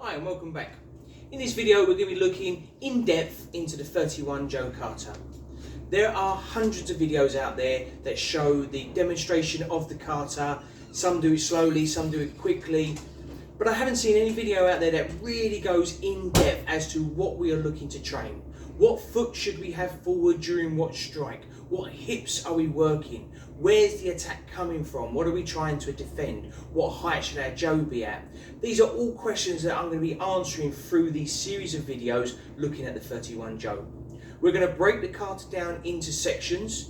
Hi and welcome back. In this video we're going to be looking in depth into the 31 Jo Kata. There are hundreds of videos out there that show the demonstration of the kata. Some do it slowly, some do it quickly, but I haven't seen any video out there that really goes in depth as to what we are looking to train. What foot should we have forward during what strike? What hips are we working? Where's the attack coming from? What are we trying to defend? What height should our Jo be at? These are all questions that I'm going to be answering through these series of videos looking at the 31 Jo. We're going to break the kata down into sections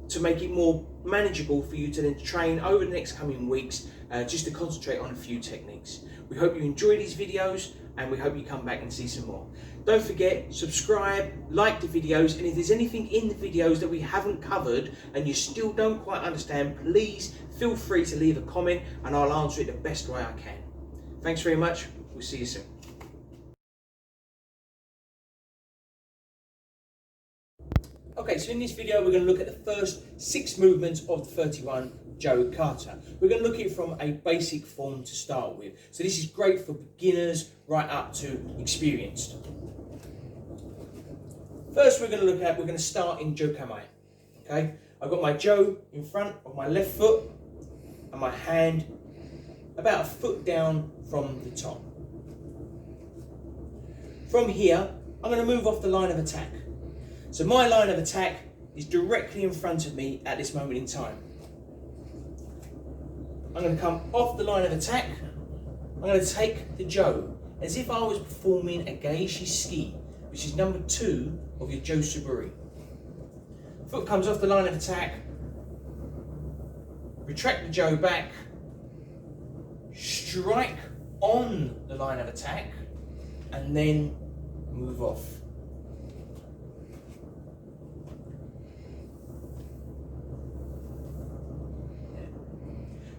to make it more manageable for you to then train over the next coming weeks, just to concentrate on a few techniques. We hope you enjoy these videos and we hope you come back and see some more. Don't forget, subscribe, like the videos, and if there's anything in the videos that we haven't covered and you still don't quite understand, please feel free to leave a comment and I'll answer it the best way I can. Thanks very much. We'll see you soon. Okay, so in this video we're going to look at the first 6 movements of the 31 Jo Kata. We're going to look at it from a basic form to start with. So this is great for beginners right up to experienced. First we're going to start in Jo Kamai. Okay, I've got my Jo in front of my left foot and my hand about a foot down from the top. From here I'm going to move off the line of attack. So my line of attack is directly in front of me at this moment in time. I'm going to come off the line of attack. I'm going to take the Jo as if I was performing a Geishi ski, which is number 2 of your Jo Suburi. Foot comes off the line of attack. Retract the Jo back. Strike on the line of attack and then move off.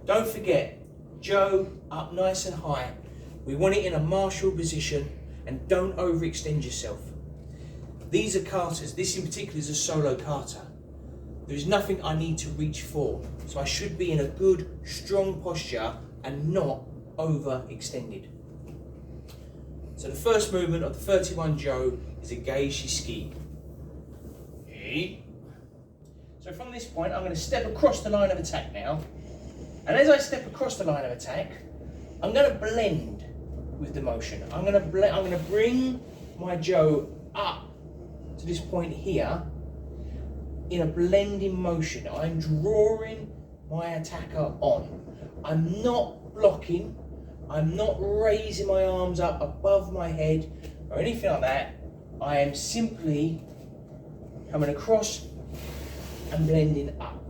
Don't forget, Jo up nice and high. We want it in a martial position and don't overextend yourself. These are katas. This in particular is a solo kata. There is nothing I need to reach for. So I should be in a good, strong posture and not overextended. So the first movement of the 31 Jo is a Geishi ski. So from this point, I'm going to step across the line of attack now. And as I step across the line of attack, I'm going to blend with the motion. I'm going to bring my Jo up to this point here in a blending motion. I'm drawing my attacker on. I'm not blocking. I'm not raising my arms up above my head or anything like that. I am simply coming across and blending up.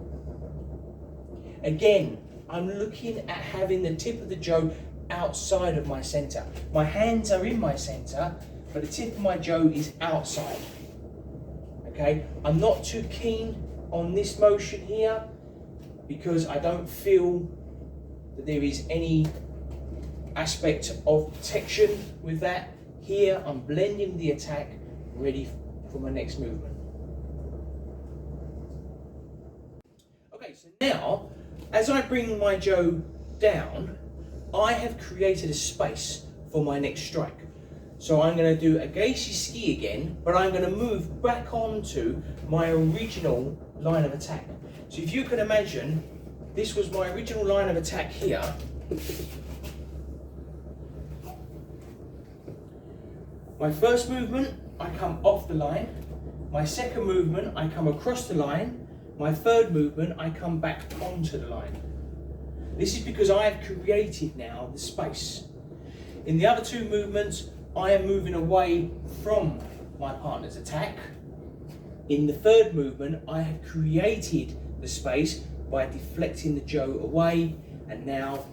Again, I'm looking at having the tip of the Jo outside of my center. My hands are in my center, but the tip of my Jo is outside. Okay, I'm not too keen on this motion here because I don't feel that there is any aspect of protection with that. Here, I'm blending the attack, ready for my next movement. Okay, so now, as I bring my Jo down, I have created a space for my next strike. So I'm going to do a Geishi ski again, but I'm going to move back onto my original line of attack. So if you can imagine, this was my original line of attack here. My first movement, I come off the line. My second movement, I come across the line. My third movement, I come back onto the line. This is because I have created now the space. In the other 2 movements, I am moving away from my partner's attack. In the third movement, I have created the space by deflecting the Jo away, and now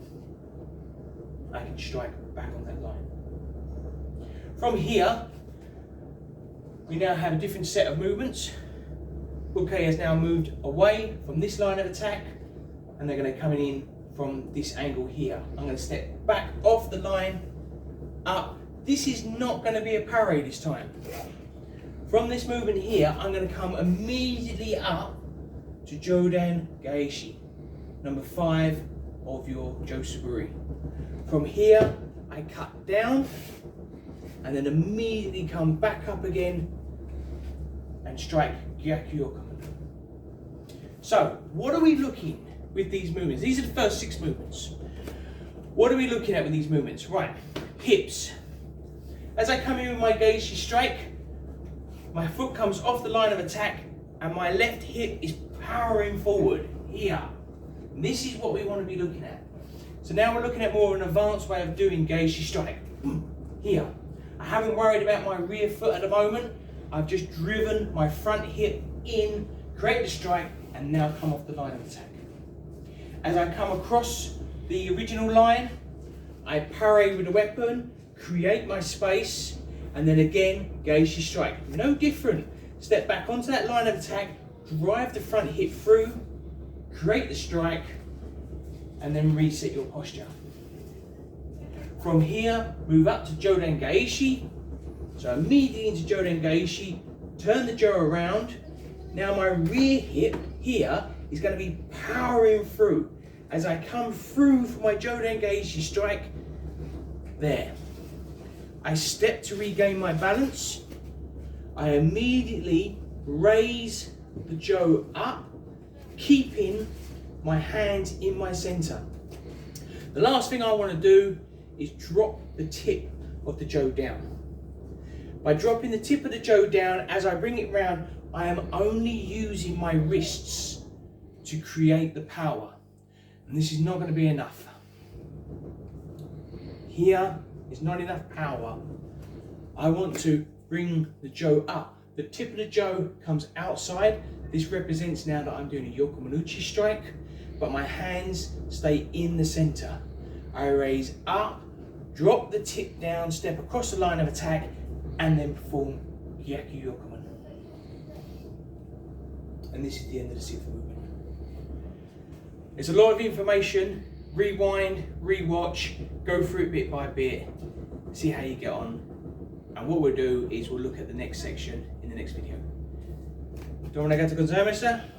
I can strike back on that line. From here, we now have a different set of movements. Buke has now moved away from this line of attack and they're going to come in from this angle here. I'm going to step back off the line, up. This is not going to be a parry this time. From this movement here, I'm going to come immediately up to Jodan Geishi, number 5 of your Jo Suburi. From here, I cut down and then immediately come back up again and strike Gyaku Yokomen. So, what are we looking with these movements? These are the first 6 movements. What are we looking at with these movements? Right, hips. As I come in with my Geishi strike, my foot comes off the line of attack and my left hip is powering forward here. And this is what we want to be looking at. So now we're looking at more of an advanced way of doing Geishi strike. Here. I haven't worried about my rear foot at the moment. I've just driven my front hip in, create the strike, and now come off the line of attack. As I come across the original line, I parry with the weapon, create my space, and then again, Geishi strike. No different. Step back onto that line of attack, drive the front hip through, create the strike, and then reset your posture. From here, move up to Joden Geishi. So immediately into Joden Geishi, turn the Jo around. Now my rear hip here is going to be powering through. As I come through for my Joden Geishi strike, there. I step to regain my balance. I immediately raise the Jo up, keeping my hands in my center. The last thing I want to do is drop the tip of the Jo down. By dropping the tip of the Jo down, as I bring it round, I am only using my wrists to create the power. And this is not going to be enough. Here is not enough power. I want to bring the Jo up. The tip of the Jo comes outside. This represents now that I'm doing a Yokomenuchi strike, but my hands stay in the center. I raise up, drop the tip down, step across the line of attack, and then perform Gyaku Yokomen. And this is the end of the 6th movement. It's a lot of information. Rewind, rewatch, go through it bit by bit, see how you get on. And what we'll do is we'll look at the next section in the next video. どうもありがとうございました。